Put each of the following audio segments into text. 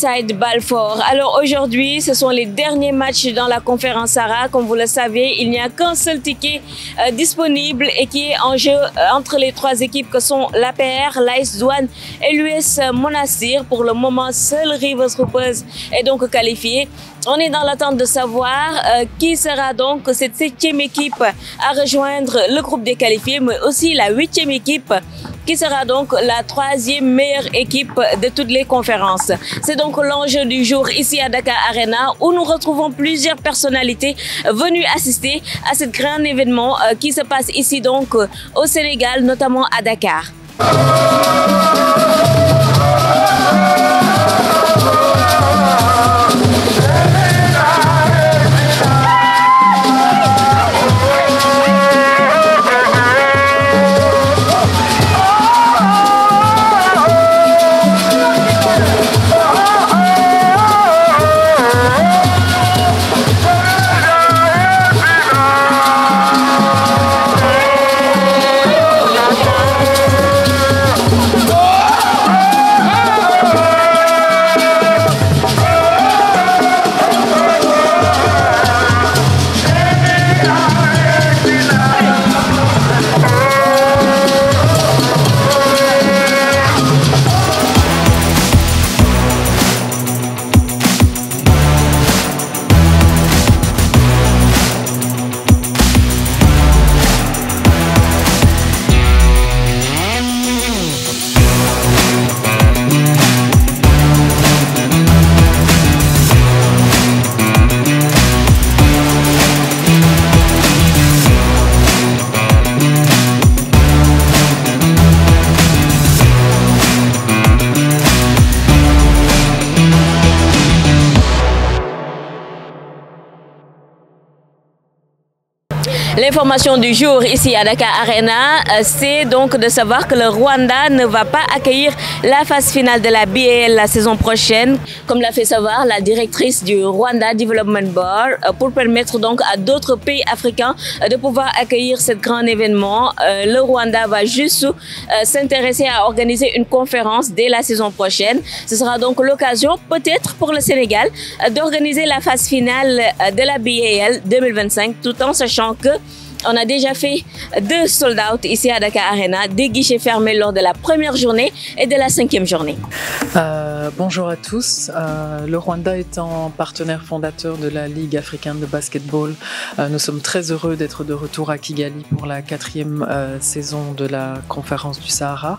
Inside Balfour. Alors aujourd'hui, ce sont les derniers matchs dans la conférence Sahara. Comme vous le savez, il n'y a qu'un seul ticket disponible et qui est en jeu entre les trois équipes que sont l'APR, l'AS Douanes et l'US Monastir. Pour le moment, seul Rivers Hoopers est donc qualifié. On est dans l'attente de savoir qui sera donc cette 7e équipe à rejoindre le groupe des qualifiés, mais aussi la 8e équipe qui sera donc la 3e meilleure équipe de toutes les conférences. C'est donc l'enjeu du jour ici à Dakar Arena où nous retrouvons plusieurs personnalités venues assister à ce grand événement qui se passe ici donc au Sénégal, notamment à Dakar. L'information du jour ici à Dakar Arena, c'est donc de savoir que le Rwanda ne va pas accueillir la phase finale de la BAL la saison prochaine, comme l'a fait savoir la directrice du Rwanda Development Board, pour permettre donc à d'autres pays africains de pouvoir accueillir ce grand événement. Le Rwanda va juste s'intéresser à organiser une conférence dès la saison prochaine. Ce sera donc l'occasion peut-être pour le Sénégal d'organiser la phase finale de la BAL 2025, tout en sachant que on a déjà fait 2 sold-out ici à Dakar Arena, des guichets fermés lors de la première journée et de la 5e journée. Bonjour à tous. Le Rwanda étant partenaire fondateur de la Ligue africaine de basketball, nous sommes très heureux d'être de retour à Kigali pour la 4e saison de la conférence du Sahara.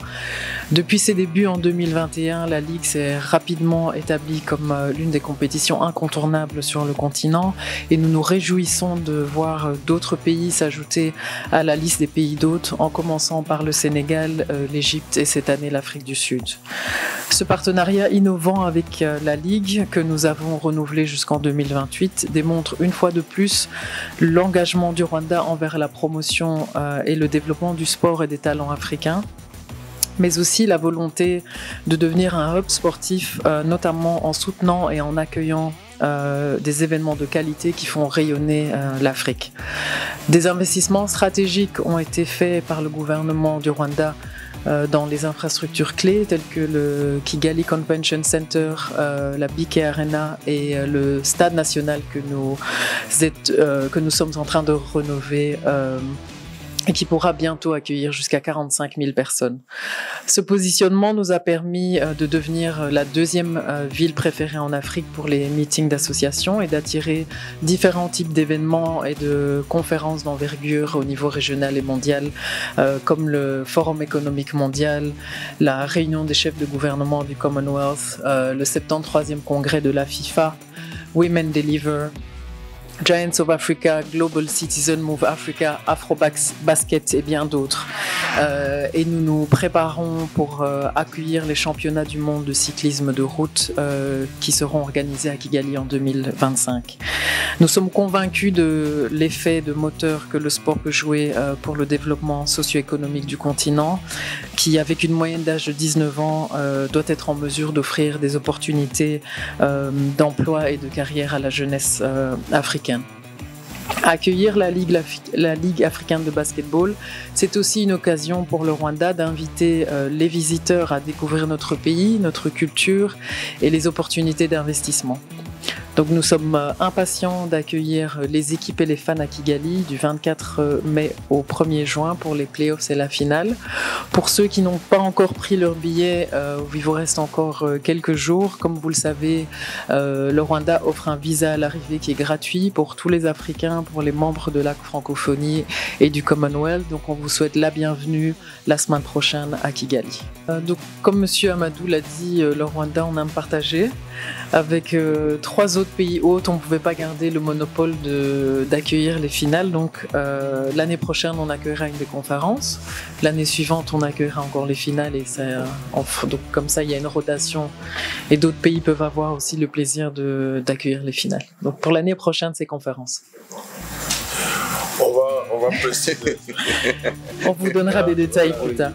Depuis ses débuts en 2021, la Ligue s'est rapidement établie comme l'une des compétitions incontournables sur le continent et nous nous réjouissons de voir d'autres pays s'ajouter à la liste des pays d'hôtes, en commençant par le Sénégal, l'Égypte et cette année l'Afrique du Sud. Ce partenariat innovant avec la Ligue, que nous avons renouvelé jusqu'en 2028, démontre une fois de plus l'engagement du Rwanda envers la promotion et le développement du sport et des talents africains, mais aussi la volonté de devenir un hub sportif, notamment en soutenant et en accueillant des événements de qualité qui font rayonner l'Afrique. Des investissements stratégiques ont été faits par le gouvernement du Rwanda dans les infrastructures clés telles que le Kigali Convention Center, la BK Arena et le Stade national que nous sommes en train de rénover et qui pourra bientôt accueillir jusqu'à 45 000 personnes. Ce positionnement nous a permis de devenir la 2e ville préférée en Afrique pour les meetings d'associations et d'attirer différents types d'événements et de conférences d'envergure au niveau régional et mondial, comme le Forum économique mondial, la réunion des chefs de gouvernement du Commonwealth, le 73e congrès de la FIFA, Women Deliver, Giants of Africa, Global Citizen Move Africa, Afrobasket et bien d'autres. Et nous nous préparons pour accueillir les championnats du monde de cyclisme de route qui seront organisés à Kigali en 2025. Nous sommes convaincus de l'effet de moteur que le sport peut jouer pour le développement socio-économique du continent, qui, avec une moyenne d'âge de 19 ans, doit être en mesure d'offrir des opportunités d'emploi et de carrière à la jeunesse africaine. Accueillir la Ligue africaine de basketball, c'est aussi une occasion pour le Rwanda d'inviter les visiteurs à découvrir notre pays, notre culture et les opportunités d'investissement. Donc nous sommes impatients d'accueillir les équipes et les fans à Kigali du 24 mai au 1er juin pour les playoffs et la finale. Pour ceux qui n'ont pas encore pris leur billet, il vous reste encore quelques jours. Comme vous le savez, le Rwanda offre un visa à l'arrivée qui est gratuit pour tous les Africains, pour les membres de la francophonie et du Commonwealth. Donc on vous souhaite la bienvenue la semaine prochaine à Kigali. Donc comme Monsieur Amadou l'a dit, le Rwanda, on aime partager. Avec 3 autres pays hôtes, on ne pouvait pas garder le monopole d'accueillir les finales. Donc l'année prochaine, on accueillera une des conférences. L'année suivante, on accueillera encore les finales. Et donc comme ça, il y a une rotation. Et d'autres pays peuvent avoir aussi le plaisir d'accueillir les finales. Donc pour l'année prochaine, c'est conférences. On va préciser. On vous donnera des détails plus tard.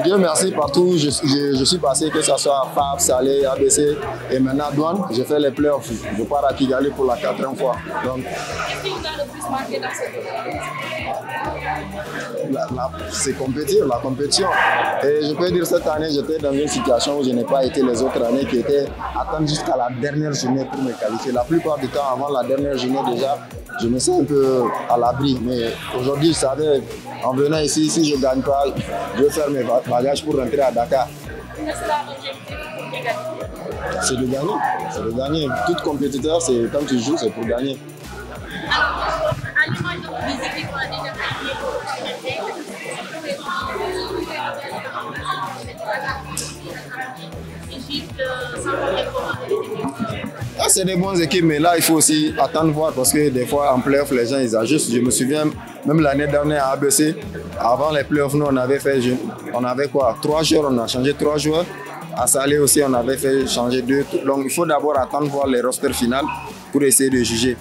Dieu merci, partout je suis passé, que ce soit à FAP, Salé, ABC et maintenant Douane, j'ai fait les playoffs. Je pars à Kigali pour la 4e fois. Donc, qu'est-ce qui vous a le plus marqué dans cette c'est compétir, la compétition. Et je peux dire cette année, j'étais dans une situation où je n'ai pas été les autres années qui étaient attendre jusqu'à la dernière journée pour me qualifier. La plupart du temps, avant la dernière journée déjà, je me sens un peu à l'abri. Mais aujourd'hui, je savais, en venant ici, si je ne gagne pas, je vais faire mes bagages pour rentrer à Dakar. C'est de gagner. C'est de gagner. Tout compétiteur, c'est quand tu joues, c'est pour gagner. Alors, à l'image des équipes qu'on a déjà qualifiées pour c'est des bonnes équipes, mais là, il faut aussi attendre voir parce que des fois, en playoff, les gens, ils ajustent. Je me souviens, même l'année dernière à ABC, avant les playoffs, nous, on avait fait, on avait quoi, 3 joueurs, on a changé 3 joueurs. À Salé aussi, on avait fait changer 2. Donc, il faut d'abord attendre voir les rosters finales pour essayer de juger.